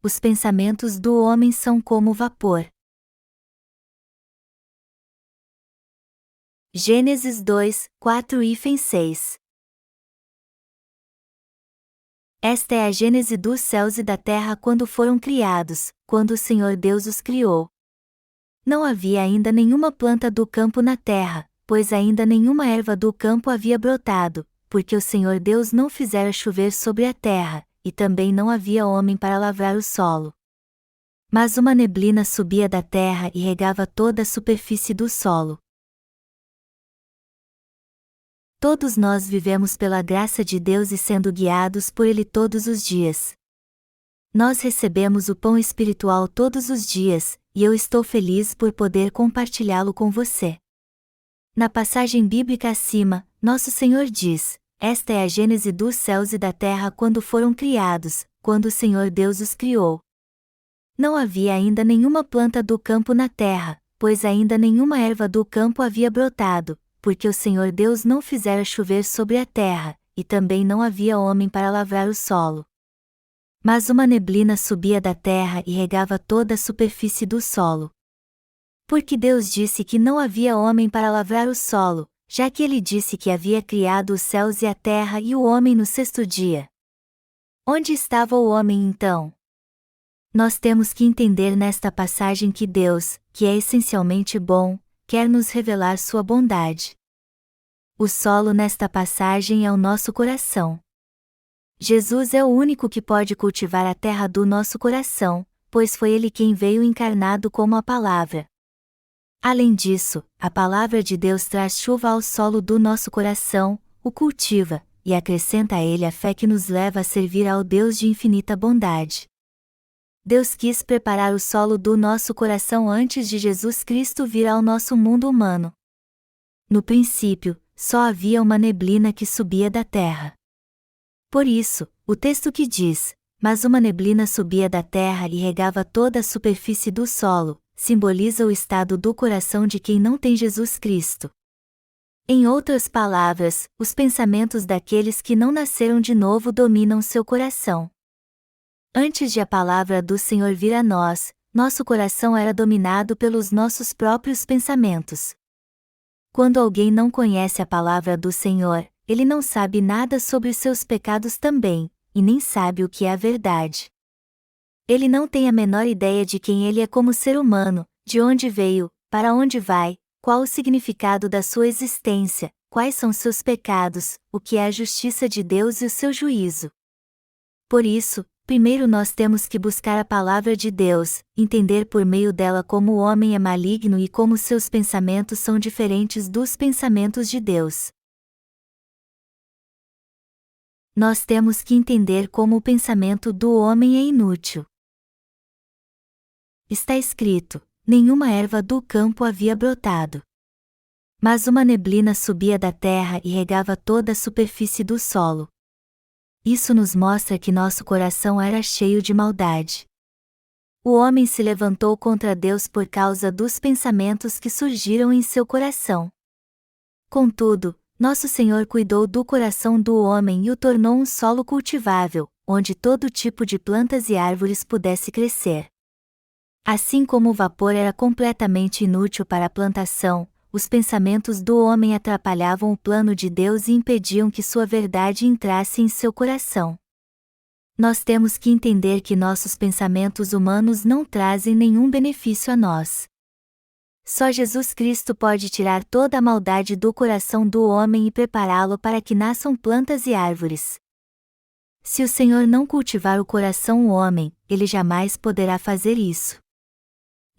os pensamentos do homem são como vapor. Gênesis 2, 4 e 6. Esta é a gênese dos céus e da terra quando foram criados, quando o Senhor Deus os criou. Não havia ainda nenhuma planta do campo na terra, pois ainda nenhuma erva do campo havia brotado, porque o Senhor Deus não fizera chover sobre a terra, e também não havia homem para lavrar o solo. Mas uma neblina subia da terra e regava toda a superfície do solo. Todos nós vivemos pela graça de Deus e sendo guiados por Ele todos os dias. Nós recebemos o pão espiritual todos os dias, e eu estou feliz por poder compartilhá-lo com você. Na passagem bíblica acima, nosso Senhor diz: esta é a gênese dos céus e da terra quando foram criados, quando o Senhor Deus os criou. Não havia ainda nenhuma planta do campo na terra, pois ainda nenhuma erva do campo havia brotado, porque o Senhor Deus não fizera chover sobre a terra, e também não havia homem para lavrar o solo. Mas uma neblina subia da terra e regava toda a superfície do solo. Porque Deus disse que não havia homem para lavrar o solo, já que Ele disse que havia criado os céus e a terra e o homem no sexto dia. Onde estava o homem então? Nós temos que entender nesta passagem que Deus, que é essencialmente bom, quer nos revelar sua bondade. O solo nesta passagem é o nosso coração. Jesus é o único que pode cultivar a terra do nosso coração, pois foi Ele quem veio encarnado como a palavra. Além disso, a palavra de Deus traz chuva ao solo do nosso coração, o cultiva, e acrescenta a ele a fé que nos leva a servir ao Deus de infinita bondade. Deus quis preparar o solo do nosso coração antes de Jesus Cristo vir ao nosso mundo humano. No princípio, só havia uma neblina que subia da terra. Por isso, o texto que diz: mas uma neblina subia da terra e regava toda a superfície do solo, simboliza o estado do coração de quem não tem Jesus Cristo. Em outras palavras, os pensamentos daqueles que não nasceram de novo dominam seu coração. Antes de a palavra do Senhor vir a nós, nosso coração era dominado pelos nossos próprios pensamentos. Quando alguém não conhece a palavra do Senhor, ele não sabe nada sobre os seus pecados também, e nem sabe o que é a verdade. Ele não tem a menor ideia de quem ele é como ser humano, de onde veio, para onde vai, qual o significado da sua existência, quais são seus pecados, o que é a justiça de Deus e o seu juízo. Por isso, primeiro nós temos que buscar a palavra de Deus, entender por meio dela como o homem é maligno e como seus pensamentos são diferentes dos pensamentos de Deus. Nós temos que entender como o pensamento do homem é inútil. Está escrito: nenhuma erva do campo havia brotado. Mas uma neblina subia da terra e regava toda a superfície do solo. Isso nos mostra que nosso coração era cheio de maldade. O homem se levantou contra Deus por causa dos pensamentos que surgiram em seu coração. Contudo, nosso Senhor cuidou do coração do homem e o tornou um solo cultivável, onde todo tipo de plantas e árvores pudesse crescer. Assim como o vapor era completamente inútil para a plantação, os pensamentos do homem atrapalhavam o plano de Deus e impediam que sua verdade entrasse em seu coração. Nós temos que entender que nossos pensamentos humanos não trazem nenhum benefício a nós. Só Jesus Cristo pode tirar toda a maldade do coração do homem e prepará-lo para que nasçam plantas e árvores. Se o Senhor não cultivar o coração do homem, ele jamais poderá fazer isso.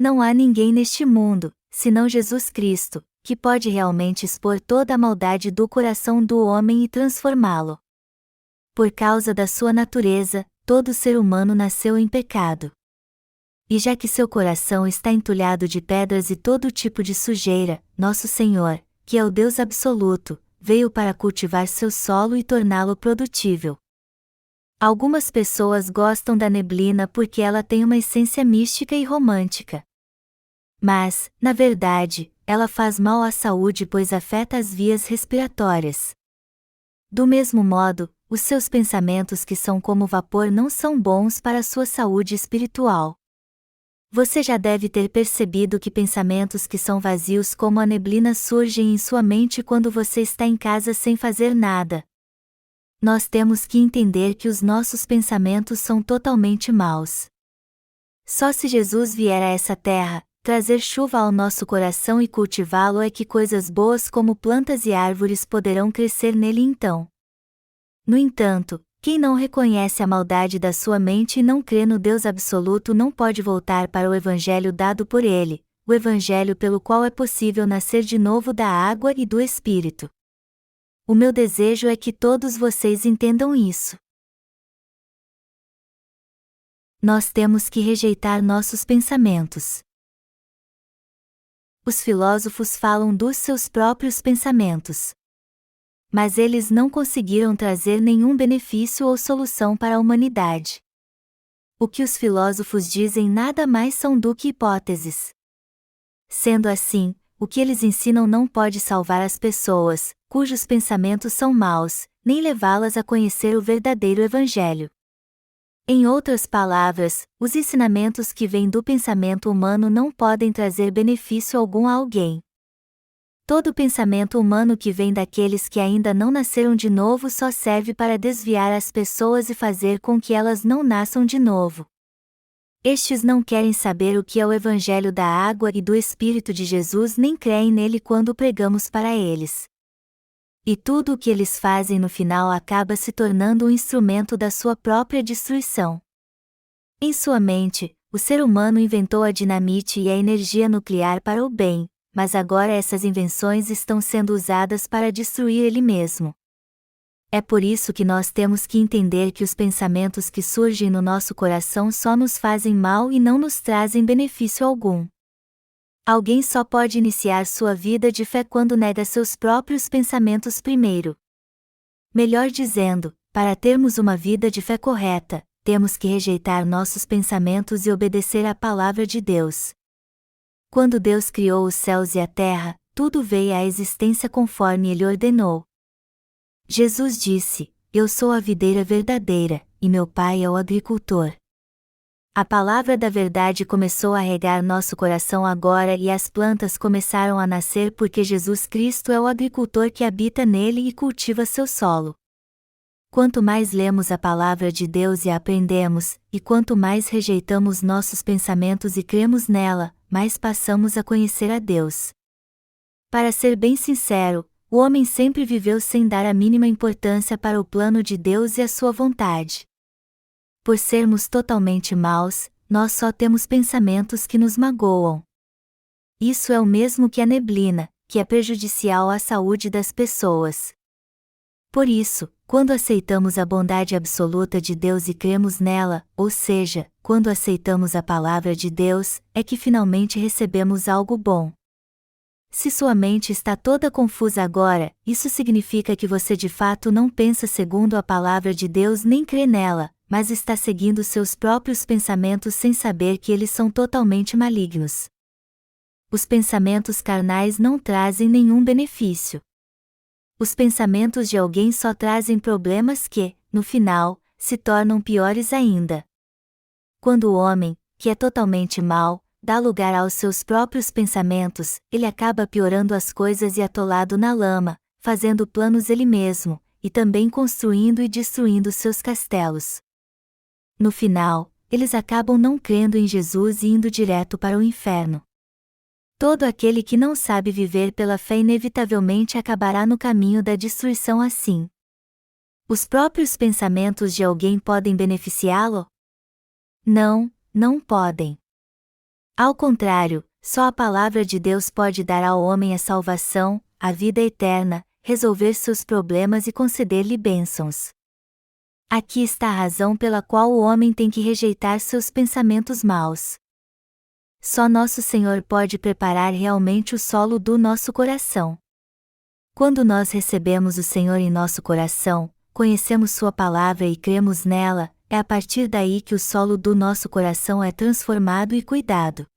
Não há ninguém neste mundo, senão Jesus Cristo, que pode realmente expor toda a maldade do coração do homem e transformá-lo. Por causa da sua natureza, todo ser humano nasceu em pecado. E já que seu coração está entulhado de pedras e todo tipo de sujeira, nosso Senhor, que é o Deus absoluto, veio para cultivar seu solo e torná-lo produtível. Algumas pessoas gostam da neblina porque ela tem uma essência mística e romântica. Mas, na verdade, ela faz mal à saúde pois afeta as vias respiratórias. Do mesmo modo, os seus pensamentos que são como vapor não são bons para a sua saúde espiritual. Você já deve ter percebido que pensamentos que são vazios como a neblina surgem em sua mente quando você está em casa sem fazer nada. Nós temos que entender que os nossos pensamentos são totalmente maus. Só se Jesus vier a essa terra, trazer chuva ao nosso coração e cultivá-lo é que coisas boas como plantas e árvores poderão crescer nele então. No entanto, quem não reconhece a maldade da sua mente e não crê no Deus absoluto não pode voltar para o Evangelho dado por ele, o Evangelho pelo qual é possível nascer de novo da água e do Espírito. O meu desejo é que todos vocês entendam isso. Nós temos que rejeitar nossos pensamentos. Os filósofos falam dos seus próprios pensamentos. Mas eles não conseguiram trazer nenhum benefício ou solução para a humanidade. O que os filósofos dizem nada mais são do que hipóteses. Sendo assim, o que eles ensinam não pode salvar as pessoas, cujos pensamentos são maus, nem levá-las a conhecer o verdadeiro Evangelho. Em outras palavras, os ensinamentos que vêm do pensamento humano não podem trazer benefício algum a alguém. Todo pensamento humano que vem daqueles que ainda não nasceram de novo só serve para desviar as pessoas e fazer com que elas não nasçam de novo. Estes não querem saber o que é o Evangelho da água e do Espírito de Jesus nem creem nele quando pregamos para eles. E tudo o que eles fazem no final acaba se tornando um instrumento da sua própria destruição. Em sua mente, o ser humano inventou a dinamite e a energia nuclear para o bem, mas agora essas invenções estão sendo usadas para destruir ele mesmo. É por isso que nós temos que entender que os pensamentos que surgem no nosso coração só nos fazem mal e não nos trazem benefício algum. Alguém só pode iniciar sua vida de fé quando nega seus próprios pensamentos primeiro. Melhor dizendo, para termos uma vida de fé correta, temos que rejeitar nossos pensamentos e obedecer à palavra de Deus. Quando Deus criou os céus e a terra, tudo veio à existência conforme Ele ordenou. Jesus disse: Eu sou a videira verdadeira, e meu Pai é o agricultor. A palavra da verdade começou a regar nosso coração agora e as plantas começaram a nascer porque Jesus Cristo é o agricultor que habita nele e cultiva seu solo. Quanto mais lemos a palavra de Deus e a aprendemos, e quanto mais rejeitamos nossos pensamentos e cremos nela, mais passamos a conhecer a Deus. Para ser bem sincero, o homem sempre viveu sem dar a mínima importância para o plano de Deus e a sua vontade. Por sermos totalmente maus, nós só temos pensamentos que nos magoam. Isso é o mesmo que a neblina, que é prejudicial à saúde das pessoas. Por isso, quando aceitamos a bondade absoluta de Deus e cremos nela, ou seja, quando aceitamos a palavra de Deus, é que finalmente recebemos algo bom. Se sua mente está toda confusa agora, isso significa que você de fato não pensa segundo a palavra de Deus nem crê nela, mas está seguindo seus próprios pensamentos sem saber que eles são totalmente malignos. Os pensamentos carnais não trazem nenhum benefício. Os pensamentos de alguém só trazem problemas que, no final, se tornam piores ainda. Quando o homem, que é totalmente mau, dá lugar aos seus próprios pensamentos, ele acaba piorando as coisas e atolado na lama, fazendo planos ele mesmo, e também construindo e destruindo seus castelos. No final, eles acabam não crendo em Jesus e indo direto para o inferno. Todo aquele que não sabe viver pela fé inevitavelmente acabará no caminho da destruição assim. Os próprios pensamentos de alguém podem beneficiá-lo? Não, não podem. Ao contrário, só a palavra de Deus pode dar ao homem a salvação, a vida eterna, resolver seus problemas e conceder-lhe bênçãos. Aqui está a razão pela qual o homem tem que rejeitar seus pensamentos maus. Só nosso Senhor pode preparar realmente o solo do nosso coração. Quando nós recebemos o Senhor em nosso coração, conhecemos Sua palavra e cremos nela, é a partir daí que o solo do nosso coração é transformado e cuidado.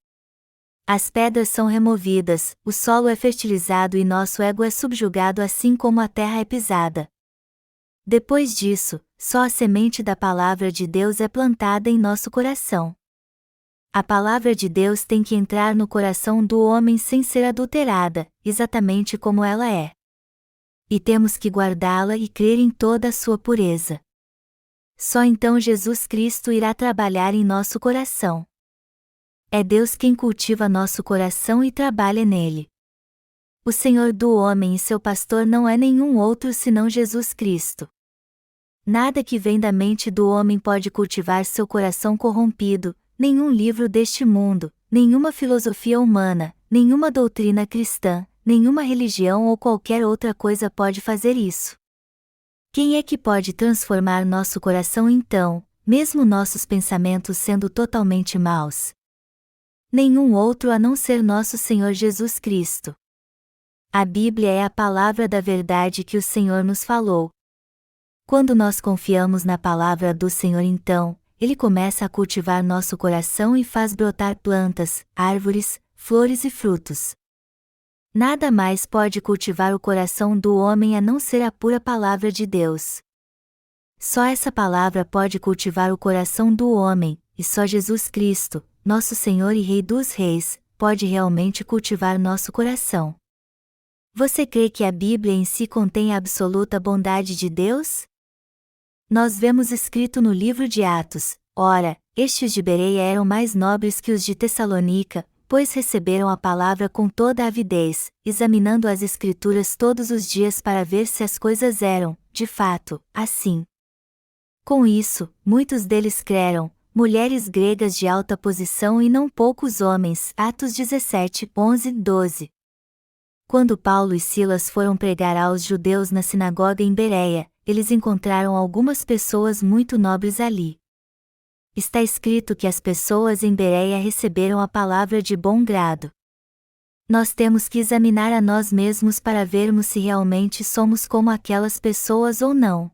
As pedras são removidas, o solo é fertilizado e nosso ego é subjugado assim como a terra é pisada. Depois disso, só a semente da palavra de Deus é plantada em nosso coração. A palavra de Deus tem que entrar no coração do homem sem ser adulterada, exatamente como ela é. E temos que guardá-la e crer em toda a sua pureza. Só então Jesus Cristo irá trabalhar em nosso coração. É Deus quem cultiva nosso coração e trabalha nele. O Senhor do homem e seu pastor não é nenhum outro senão Jesus Cristo. Nada que vem da mente do homem pode cultivar seu coração corrompido, nenhum livro deste mundo, nenhuma filosofia humana, nenhuma doutrina cristã, nenhuma religião ou qualquer outra coisa pode fazer isso. Quem é que pode transformar nosso coração então, mesmo nossos pensamentos sendo totalmente maus? Nenhum outro a não ser nosso Senhor Jesus Cristo. A Bíblia é a palavra da verdade que o Senhor nos falou. Quando nós confiamos na palavra do Senhor então, Ele começa a cultivar nosso coração e faz brotar plantas, árvores, flores e frutos. Nada mais pode cultivar o coração do homem a não ser a pura palavra de Deus. Só essa palavra pode cultivar o coração do homem, e só Jesus Cristo, nosso Senhor e Rei dos Reis, pode realmente cultivar nosso coração. Você crê que a Bíblia em si contém a absoluta bondade de Deus? Nós vemos escrito no livro de Atos: ora, estes de Bereia eram mais nobres que os de Tessalônica, pois receberam a palavra com toda a avidez, examinando as Escrituras todos os dias para ver se as coisas eram, de fato, assim. Com isso, muitos deles creram, mulheres gregas de alta posição e não poucos homens. Atos 17, 11, 12. Quando Paulo e Silas foram pregar aos judeus na sinagoga em Bereia, eles encontraram algumas pessoas muito nobres ali. Está escrito que as pessoas em Bereia receberam a palavra de bom grado. Nós temos que examinar a nós mesmos para vermos se realmente somos como aquelas pessoas ou não.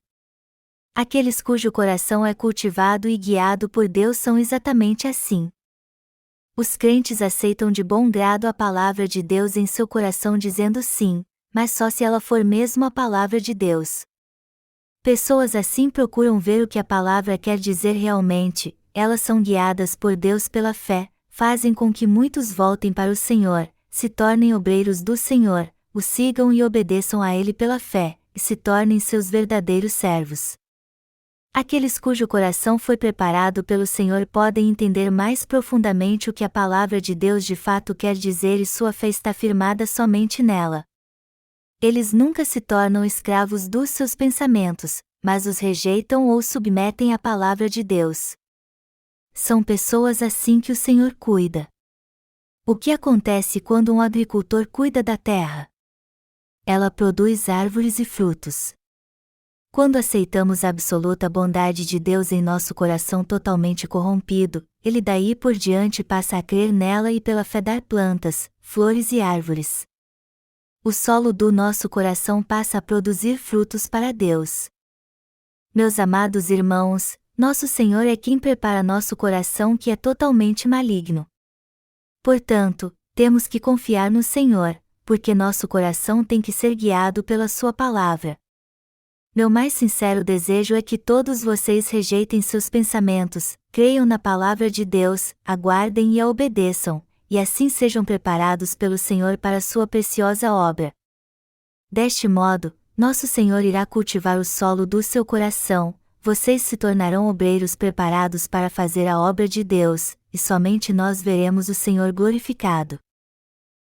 Aqueles cujo coração é cultivado e guiado por Deus são exatamente assim. Os crentes aceitam de bom grado a palavra de Deus em seu coração dizendo sim, mas só se ela for mesmo a palavra de Deus. Pessoas assim procuram ver o que a palavra quer dizer realmente, elas são guiadas por Deus pela fé, fazem com que muitos voltem para o Senhor, se tornem obreiros do Senhor, o sigam e obedeçam a Ele pela fé, e se tornem seus verdadeiros servos. Aqueles cujo coração foi preparado pelo Senhor podem entender mais profundamente o que a palavra de Deus de fato quer dizer e sua fé está firmada somente nela. Eles nunca se tornam escravos dos seus pensamentos, mas os rejeitam ou submetem à palavra de Deus. São pessoas assim que o Senhor cuida. O que acontece quando um agricultor cuida da terra? Ela produz árvores e frutos. Quando aceitamos a absoluta bondade de Deus em nosso coração totalmente corrompido, Ele daí por diante passa a crer nela e pela fé dar plantas, flores e árvores. O solo do nosso coração passa a produzir frutos para Deus. Meus amados irmãos, nosso Senhor é quem prepara nosso coração que é totalmente maligno. Portanto, temos que confiar no Senhor, porque nosso coração tem que ser guiado pela Sua palavra. Meu mais sincero desejo é que todos vocês rejeitem seus pensamentos, creiam na palavra de Deus, aguardem e a obedeçam, e assim sejam preparados pelo Senhor para sua preciosa obra. Deste modo, nosso Senhor irá cultivar o solo do seu coração, vocês se tornarão obreiros preparados para fazer a obra de Deus, e somente nós veremos o Senhor glorificado.